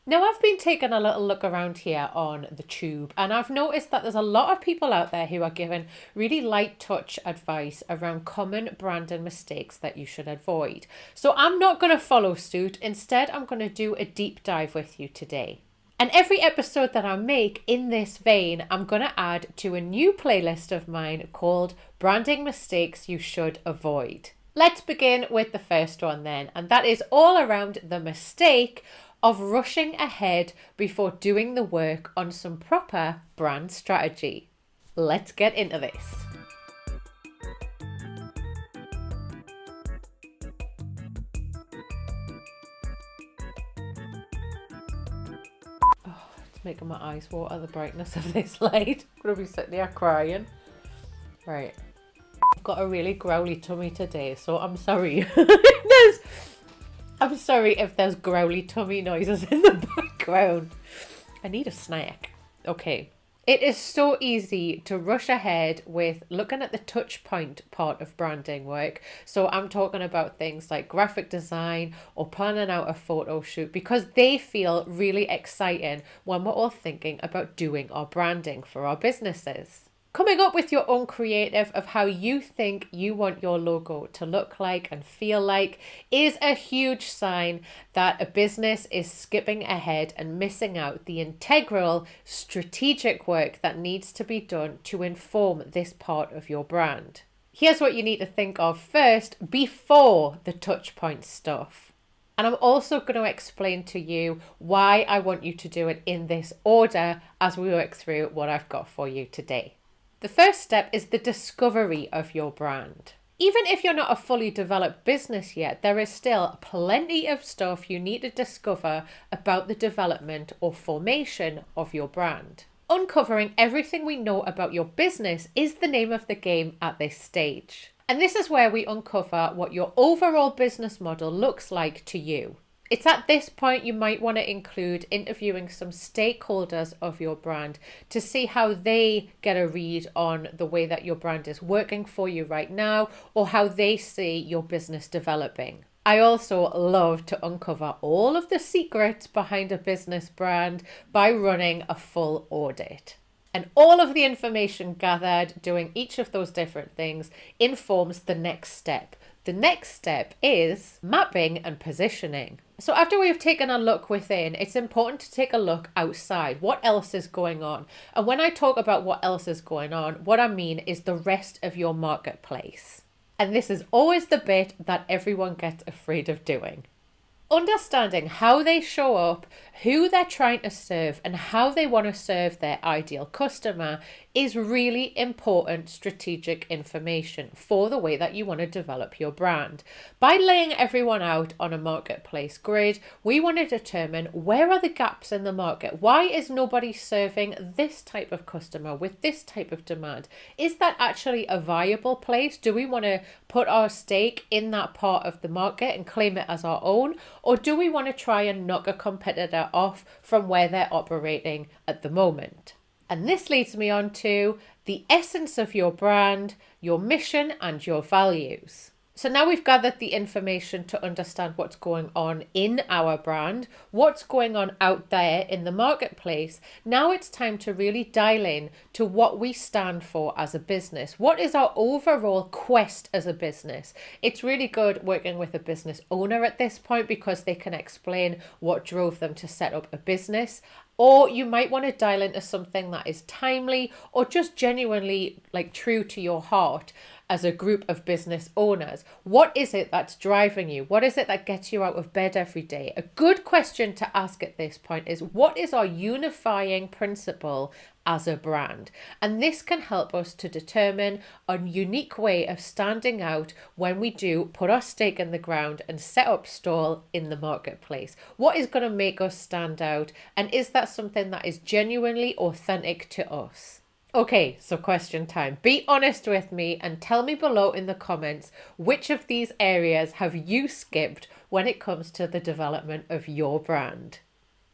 Now, I've been taking a little look around here on the tube, and I've noticed that there's a lot of people out there who are giving really light touch advice around common branding mistakes that you should avoid. So I'm not going to follow suit. Instead, I'm going to do a deep dive with you today. And every episode that I make in this vein, I'm going to add to a new playlist of mine called Branding Mistakes You Should Avoid. Let's begin with the first one then, and that is all around the mistake of rushing ahead before doing the work on some proper brand strategy. Let's get into this. Oh, it's making my eyes water, the brightness of this light. I'm going to be sitting here crying. Right. I've got a really growly tummy today, so I'm sorry. I'm sorry if there's growly tummy noises in the background. I need a snack. Okay. It is so easy to rush ahead with looking at the touch point part of branding work. So I'm talking about things like graphic design or planning out a photo shoot because they feel really exciting when we're all thinking about doing our branding for our businesses. Coming up with your own creative of how you think you want your logo to look like and feel like is a huge sign that a business is skipping ahead and missing out the integral strategic work that needs to be done to inform this part of your brand. Here's what you need to think of first before the touch point stuff. And I'm also going to explain to you why I want you to do it in this order as we work through what I've got for you today. The first step is the discovery of your brand. Even if you're not a fully developed business yet, there is still plenty of stuff you need to discover about the development or formation of your brand. Uncovering everything we know about your business is the name of the game at this stage. And this is where we uncover what your overall business model looks like to you. It's at this point you might want to include interviewing some stakeholders of your brand to see how they get a read on the way that your brand is working for you right now or how they see your business developing. I also love to uncover all of the secrets behind a business brand by running a full audit. And all of the information gathered doing each of those different things informs the next step. The next step is mapping and positioning. So after we've taken a look within, it's important to take a look outside. What else is going on? And when I talk about what else is going on, what I mean is the rest of your marketplace. And this is always the bit that everyone gets afraid of doing. Understanding how they show up, who they're trying to serve, and how they want to serve their ideal customer is really important strategic information for the way that you want to develop your brand. By laying everyone out on a marketplace grid, we want to determine where are the gaps in the market. Why is nobody serving this type of customer with this type of demand? Is that actually a viable place? Do we want to put our stake in that part of the market and claim it as our own? Or do we want to try and knock a competitor off from where they're operating at the moment? And this leads me on to the essence of your brand, your mission, and your values. So now we've gathered the information to understand what's going on in our brand, what's going on out there in the marketplace. Now it's time to really dial in to what we stand for as a business. What is our overall quest as a business? It's really good working with a business owner at this point because they can explain what drove them to set up a business. Or you might want to dial into something that is timely or just genuinely true to your heart as a group of business owners. What is it that's driving you? What is it that gets you out of bed every day? A good question to ask at this point is, what is our unifying principle as a brand? And this can help us to determine a unique way of standing out when we do put our stake in the ground and set up stall in the marketplace. What is going to make us stand out? And is that something that is genuinely authentic to us? Okay, so question time. Be honest with me and tell me below in the comments which of these areas have you skipped when it comes to the development of your brand.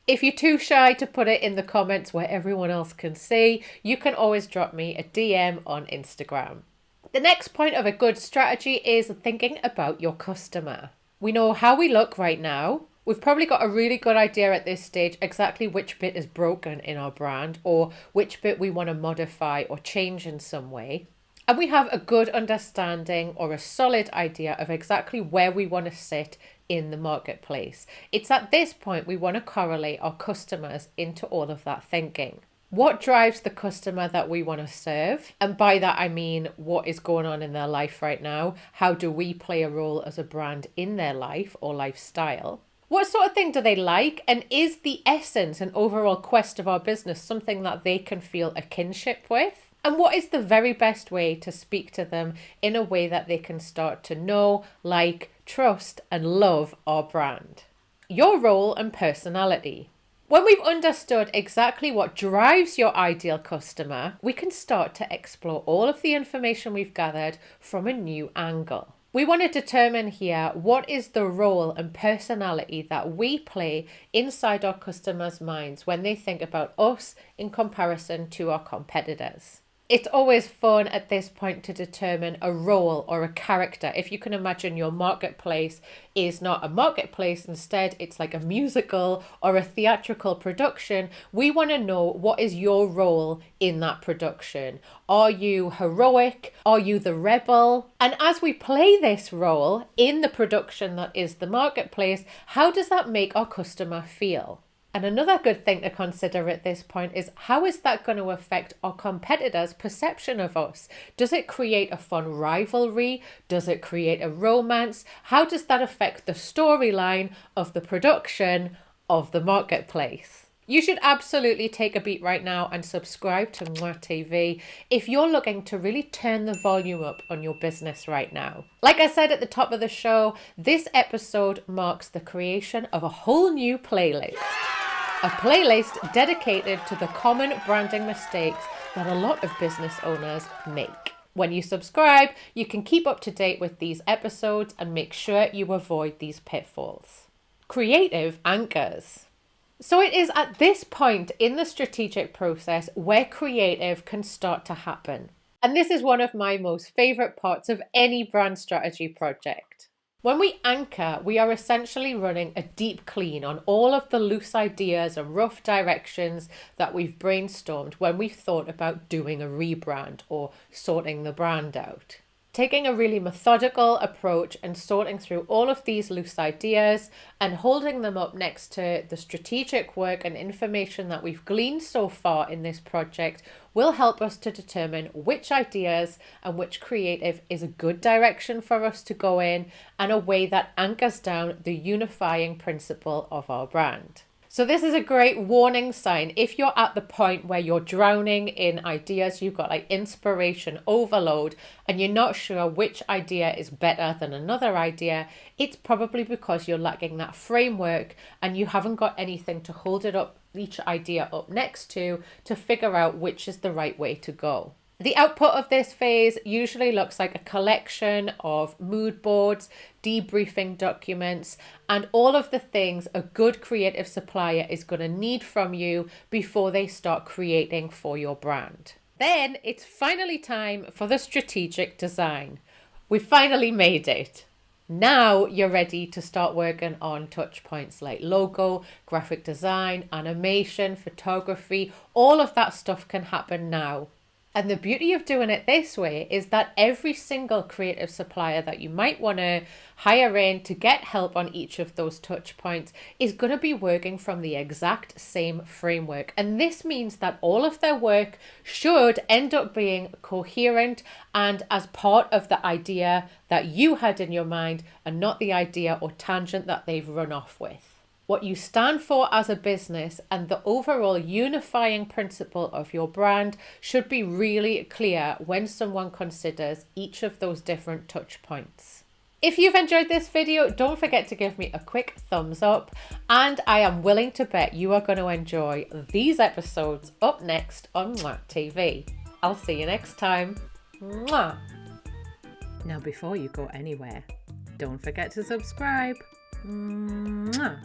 If you're too shy to put it in the comments where everyone else can see, you can always drop me a DM on Instagram. The next point of a good strategy is thinking about your customer. We know how we look right now. We've probably got a really good idea at this stage exactly which bit is broken in our brand or which bit we want to modify or change in some way. And we have a good understanding or a solid idea of exactly where we want to sit in the marketplace. It's at this point we want to correlate our customers into all of that thinking. What drives the customer that we want to serve? And by that, I mean, what is going on in their life right now? How do we play a role as a brand in their life or lifestyle? What sort of thing do they like? And is the essence and overall quest of our business something that they can feel a kinship with? And what is the very best way to speak to them in a way that they can start to know, like, trust, and love our brand? Your role and personality. When we've understood exactly what drives your ideal customer, we can start to explore all of the information we've gathered from a new angle. We want to determine here what is the role and personality that we play inside our customers' minds when they think about us in comparison to our competitors. It's always fun at this point to determine a role or a character. If you can imagine your marketplace is not a marketplace, instead it's like a musical or a theatrical production, we want to know what is your role in that production. Are you heroic? Are you the rebel? And as we play this role in the production that is the marketplace, how does that make our customer feel? And another good thing to consider at this point is how is that going to affect our competitors' perception of us? Does it create a fun rivalry? Does it create a romance? How does that affect the storyline of the production of the marketplace? You should absolutely take a beat right now and subscribe to Mwah TV if you're looking to really turn the volume up on your business right now. Like I said at the top of the show, this episode marks the creation of a whole new playlist. A playlist dedicated to the common branding mistakes that a lot of business owners make. When you subscribe, you can keep up to date with these episodes and make sure you avoid these pitfalls. Creative anchors. So it is at this point in the strategic process where creative can start to happen. And this is one of my most favorite parts of any brand strategy project. When we anchor, we are essentially running a deep clean on all of the loose ideas and rough directions that we've brainstormed when we've thought about doing a rebrand or sorting the brand out. Taking a really methodical approach and sorting through all of these loose ideas and holding them up next to the strategic work and information that we've gleaned so far in this project will help us to determine which ideas and which creative is a good direction for us to go in and a way that anchors down the unifying principle of our brand. So this is a great warning sign. If you're at the point where you're drowning in ideas, you've got like inspiration overload and you're not sure which idea is better than another idea, it's probably because you're lacking that framework and you haven't got anything to hold it up, each idea up next to figure out which is the right way to go. The output of this phase usually looks like a collection of mood boards, debriefing documents, and all of the things a good creative supplier is going to need from you before they start creating for your brand. Then it's finally time for the strategic design. We finally made it. Now you're ready to start working on touch points like logo, graphic design, animation, photography. All of that stuff can happen now. And the beauty of doing it this way is that every single creative supplier that you might want to hire in to get help on each of those touch points is going to be working from the exact same framework. And this means that all of their work should end up being coherent and as part of the idea that you had in your mind and not the idea or tangent that they've run off with. What you stand for as a business and the overall unifying principle of your brand should be really clear when someone considers each of those different touch points. If you've enjoyed this video, don't forget to give me a quick thumbs up, and I am willing to bet you are going to enjoy these episodes up next on Mwah TV. I'll see you next time. Mwah! Now before you go anywhere, don't forget to subscribe. Mwah!